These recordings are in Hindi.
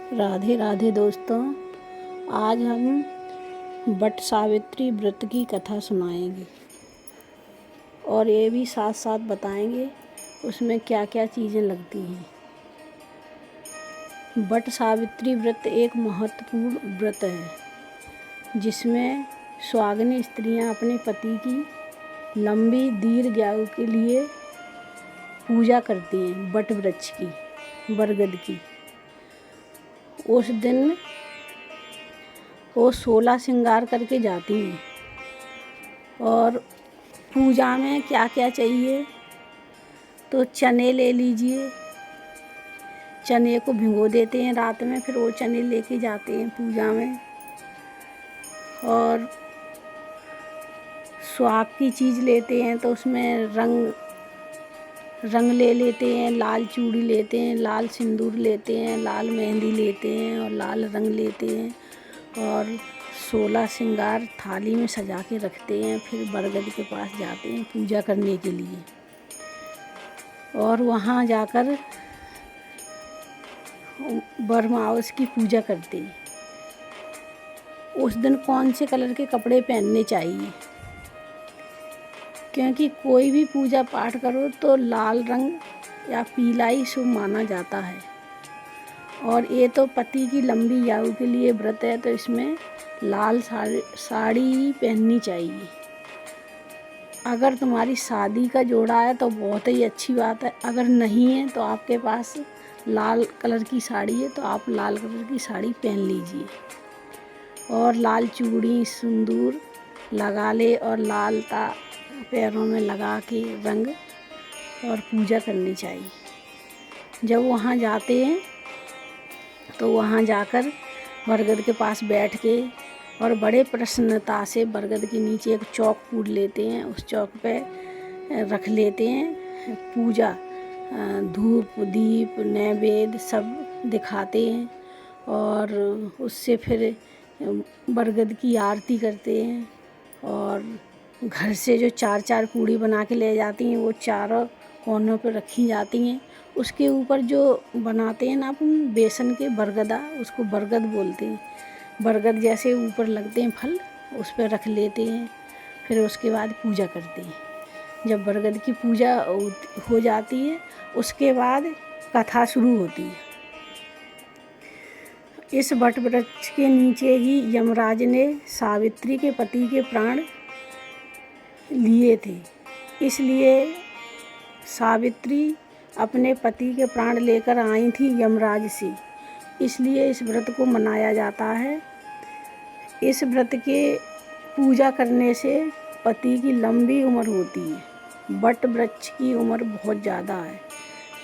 राधे राधे दोस्तों, आज हम वट सावित्री व्रत की कथा सुनाएंगे और ये भी साथ साथ बताएंगे उसमें क्या क्या चीज़ें लगती हैं। वट सावित्री व्रत एक महत्वपूर्ण व्रत है जिसमें सुहागिन स्त्रियां अपने पति की लंबी दीर्घ आयु के लिए पूजा करती हैं। वट वृक्ष की, बरगद की। उस दिन वो 16 श्रृंगार करके जाती हैं। और पूजा में क्या क्या चाहिए, तो चने ले लीजिए। चने को भिगो देते हैं रात में, फिर वो चने लेके जाते हैं पूजा में। और सुहाग की चीज़ लेते हैं तो उसमें रंग ले लेते हैं। लाल चूड़ी लेते हैं, लाल सिंदूर लेते हैं, लाल मेहंदी लेते हैं और लाल रंग लेते हैं। और 16 श्रृंगार थाली में सजा के रखते हैं। फिर बरगद के पास जाते हैं पूजा करने के लिए। और वहाँ जाकर बरमाउस की पूजा करते हैं। उस दिन कौन से कलर के कपड़े पहनने चाहिए, क्योंकि कोई भी पूजा पाठ करो तो लाल रंग या पीला ही शुभ माना जाता है। और ये तो पति की लंबी आयु के लिए व्रत है, तो इसमें लाल साड़ी पहननी चाहिए। अगर तुम्हारी शादी का जोड़ा है तो बहुत ही अच्छी बात है। अगर नहीं है तो आपके पास लाल कलर की साड़ी है तो आप लाल कलर की साड़ी पहन लीजिए। और लाल चूड़ी सिंदूर लगा ले और लाल पैरों में लगा के रंग और पूजा करनी चाहिए। जब वहाँ जाते हैं तो वहाँ जाकर बरगद के पास बैठ के और बड़े प्रसन्नता से बरगद के नीचे एक चौक पूड लेते हैं। उस चौक पे रख लेते हैं पूजा, धूप दीप नैवेद्य सब दिखाते हैं। और उससे फिर बरगद की आरती करते हैं। और घर से जो 4-4 पूड़ी बना के ले जाती हैं वो चारों कोनों पर रखी जाती हैं। उसके ऊपर जो बनाते हैं ना अपन बेसन के बरगदा, उसको बरगद बोलते हैं। बरगद जैसे ऊपर लगते हैं फल, उस पर रख लेते हैं। फिर उसके बाद पूजा करते हैं। जब बरगद की पूजा हो जाती है उसके बाद कथा शुरू होती है। इस वट वृक्ष के नीचे ही यमराज ने सावित्री के पति के प्राण लिए थे। इसलिए सावित्री अपने पति के प्राण लेकर आई थी यमराज से। इसलिए इस व्रत को मनाया जाता है। इस व्रत के पूजा करने से पति की लंबी उम्र होती है। वट वृक्ष की उम्र बहुत ज़्यादा है।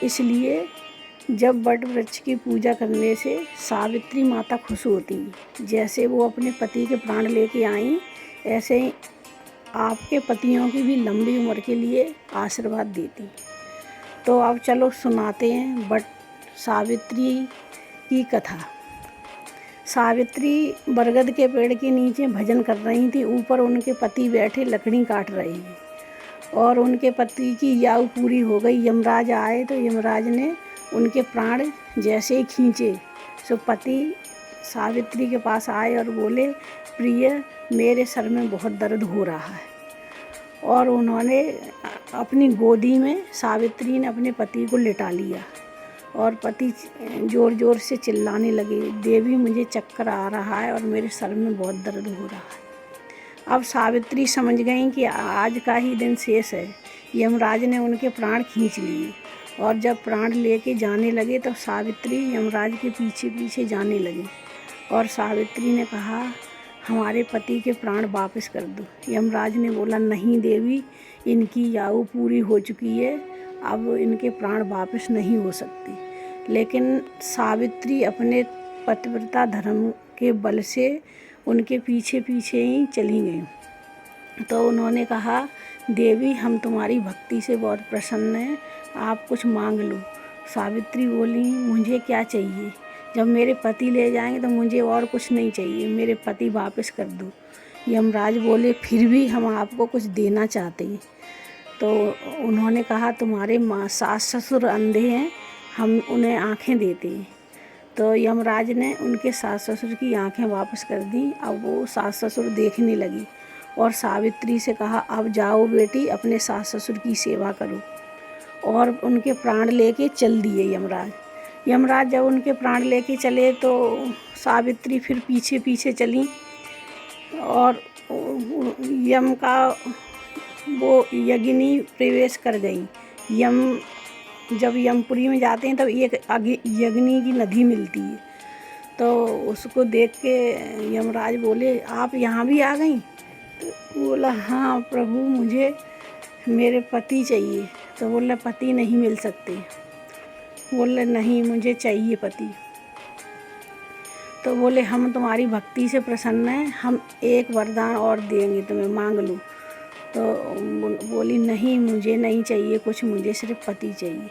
इसलिए जब वट वृक्ष की पूजा करने से सावित्री माता खुश होती है। जैसे वो अपने पति के प्राण लेके आई, ऐसे ही आपके पतियों की भी लंबी उम्र के लिए आशीर्वाद देती। तो अब चलो सुनाते हैं वट सावित्री की कथा। सावित्री बरगद के पेड़ के नीचे भजन कर रही थी। ऊपर उनके पति बैठे लकड़ी काट रहे हैं और उनके पति की आयु पूरी हो गई। यमराज आए तो यमराज ने उनके प्राण जैसे ही खींचे सो पति सावित्री के पास आए और बोले, प्रिय मेरे सर में बहुत दर्द हो रहा है। और उन्होंने अपनी गोदी में सावित्री ने अपने पति को लिटा लिया और पति ज़ोर ज़ोर से चिल्लाने लगे, देवी मुझे चक्कर आ रहा है और मेरे सर में बहुत दर्द हो रहा है। अब सावित्री समझ गई कि आज का ही दिन शेष है। यमराज ने उनके प्राण खींच लिए और जब प्राण लेके जाने लगे तो सावित्री यमराज के पीछे पीछे जाने लगी। और सावित्री ने कहा, हमारे पति के प्राण वापस कर दो। यमराज ने बोला, नहीं देवी, इनकी आयु पूरी हो चुकी है, अब इनके प्राण वापस नहीं हो सकते। लेकिन सावित्री अपने पतिव्रता धर्म के बल से उनके पीछे पीछे ही चली गई। तो उन्होंने कहा, देवी हम तुम्हारी भक्ति से बहुत प्रसन्न हैं, आप कुछ मांग लो। सावित्री बोली, मुझे क्या चाहिए? जब मेरे पति ले जाएंगे तो मुझे और कुछ नहीं चाहिए, मेरे पति वापस कर दो। यमराज बोले, फिर भी हम आपको कुछ देना चाहते हैं। तो उन्होंने कहा, तुम्हारे सास ससुर अंधे हैं, हम उन्हें आँखें देते हैं। तो यमराज ने उनके सास ससुर की आंखें वापस कर दी। अब वो सास ससुर देखने लगी और सावित्री से कहा, अब जाओ बेटी, अपने सास ससुर की सेवा करो। और उनके प्राण लेके चल दिए यमराज। यमराज जब उनके प्राण लेके चले तो सावित्री फिर पीछे पीछे चली और यम का वो यज्ञिनी प्रवेश कर गई। जब यमपुरी में जाते हैं तब एक यज्ञिनी की नदी मिलती है, तो उसको देख के यमराज बोले, आप यहाँ भी आ गई? तो बोला, हाँ प्रभु, मुझे मेरे पति चाहिए। तो बोला, पति नहीं मिल सकते। बोले, नहीं, मुझे चाहिए पति। तो बोले, हम तुम्हारी भक्ति से प्रसन्न हैं, हम एक वरदान और देंगे तुम्हें, मांग लो। तो बोली, नहीं, मुझे नहीं चाहिए कुछ, मुझे सिर्फ पति चाहिए।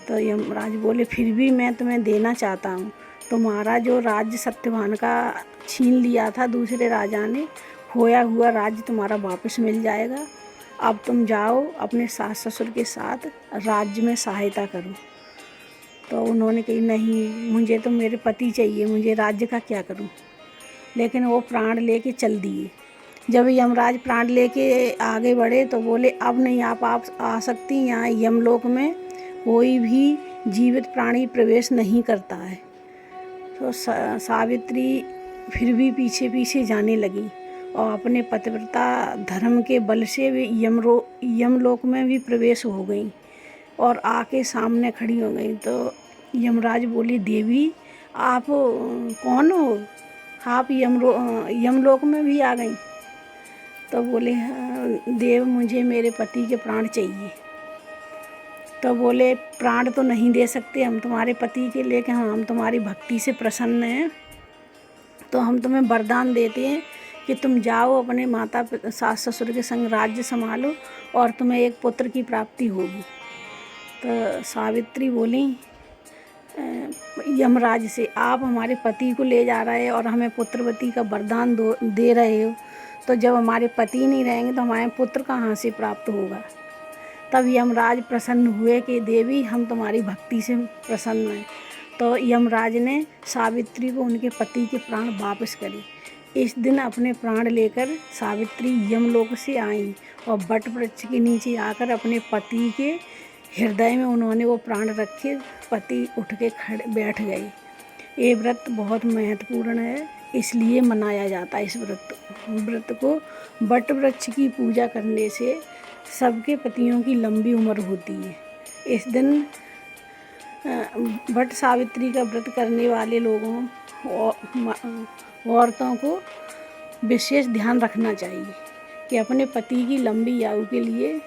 तो यमराज बोले, फिर भी मैं तुम्हें देना चाहता हूँ। तुम्हारा जो राज्य सत्यवान का छीन लिया था दूसरे राजा ने, खोया हुआ राज्य तुम्हारा वापस मिल जाएगा। अब तुम जाओ, अपने सास ससुर के साथ राज्य में सहायता करो। तो उन्होंने कही, नहीं, मुझे तो मेरे पति चाहिए, मुझे राज्य का क्या करूं। लेकिन वो प्राण लेके चल दिए। जब यमराज प्राण लेके आगे बढ़े तो बोले, अब नहीं आप आ सकती, यहाँ यमलोक में कोई भी जीवित प्राणी प्रवेश नहीं करता है। तो सावित्री फिर भी पीछे पीछे जाने लगी और अपने पतिव्रता धर्म के बल से वे यमलोक में भी प्रवेश हो गई और आके सामने खड़ी हो गई। तो यमराज बोली, देवी, आप कौन हो? आप यमलोक में भी आ गई? तो बोले, देव, मुझे मेरे पति के प्राण चाहिए। तो बोले, प्राण तो नहीं दे सकते हम तुम्हारे पति के, लेकिन हम तुम्हारी भक्ति से प्रसन्न हैं, तो हम तुम्हें वरदान देते हैं कि तुम जाओ, अपने माता सास ससुर के संग राज्य संभालो और तुम्हें एक पुत्र की प्राप्ति होगी। तो सावित्री बोली यमराज से, आप हमारे पति को ले जा रहे हैं और हमें पुत्रवती का वरदान दे रहे हो, तो जब हमारे पति नहीं रहेंगे तो हमारे पुत्र कहाँ से प्राप्त होगा। तब यमराज प्रसन्न हुए कि देवी, हम तुम्हारी भक्ति से प्रसन्न हैं। तो यमराज ने सावित्री को उनके पति के प्राण वापस करे। इस दिन अपने प्राण लेकर सावित्री यमलोक से आई और वट वृक्ष के नीचे आकर अपने पति के हृदय में उन्होंने वो प्राण रखे। पति उठ के बैठ गए। ये व्रत बहुत महत्वपूर्ण है, इसलिए मनाया जाता है। इस व्रत को वट वृक्ष की पूजा करने से सबके पतियों की लंबी उम्र होती है। इस दिन वट सावित्री का व्रत करने वाले लोगों औरतों को विशेष ध्यान रखना चाहिए कि अपने पति की लंबी आयु के लिए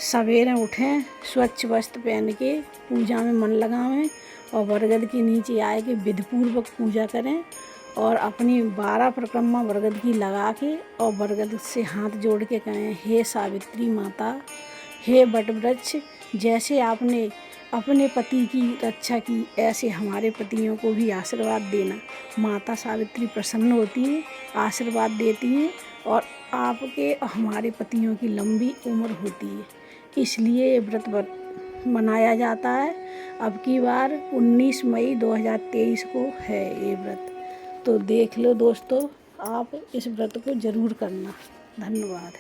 सवेरे उठें, स्वच्छ वस्त्र पहन के पूजा में मन लगावें और बरगद के नीचे आए के विधिपूर्वक पूजा करें और अपनी 12 परिक्रमा बरगद की लगा के और बरगद से हाथ जोड़ के कहें, हे सावित्री माता, हे वट वृक्ष, जैसे आपने अपने पति की रक्षा की, ऐसे हमारे पतियों को भी आशीर्वाद देना। माता सावित्री प्रसन्न होती है, आशीर्वाद देती हैं और आपके हमारे पतियों की लंबी उम्र होती है। इसलिए ये व्रत मनाया जाता है। अब की बार 19 मई 2023 को है ये व्रत। तो देख लो दोस्तों, आप इस व्रत को ज़रूर करना। धन्यवाद।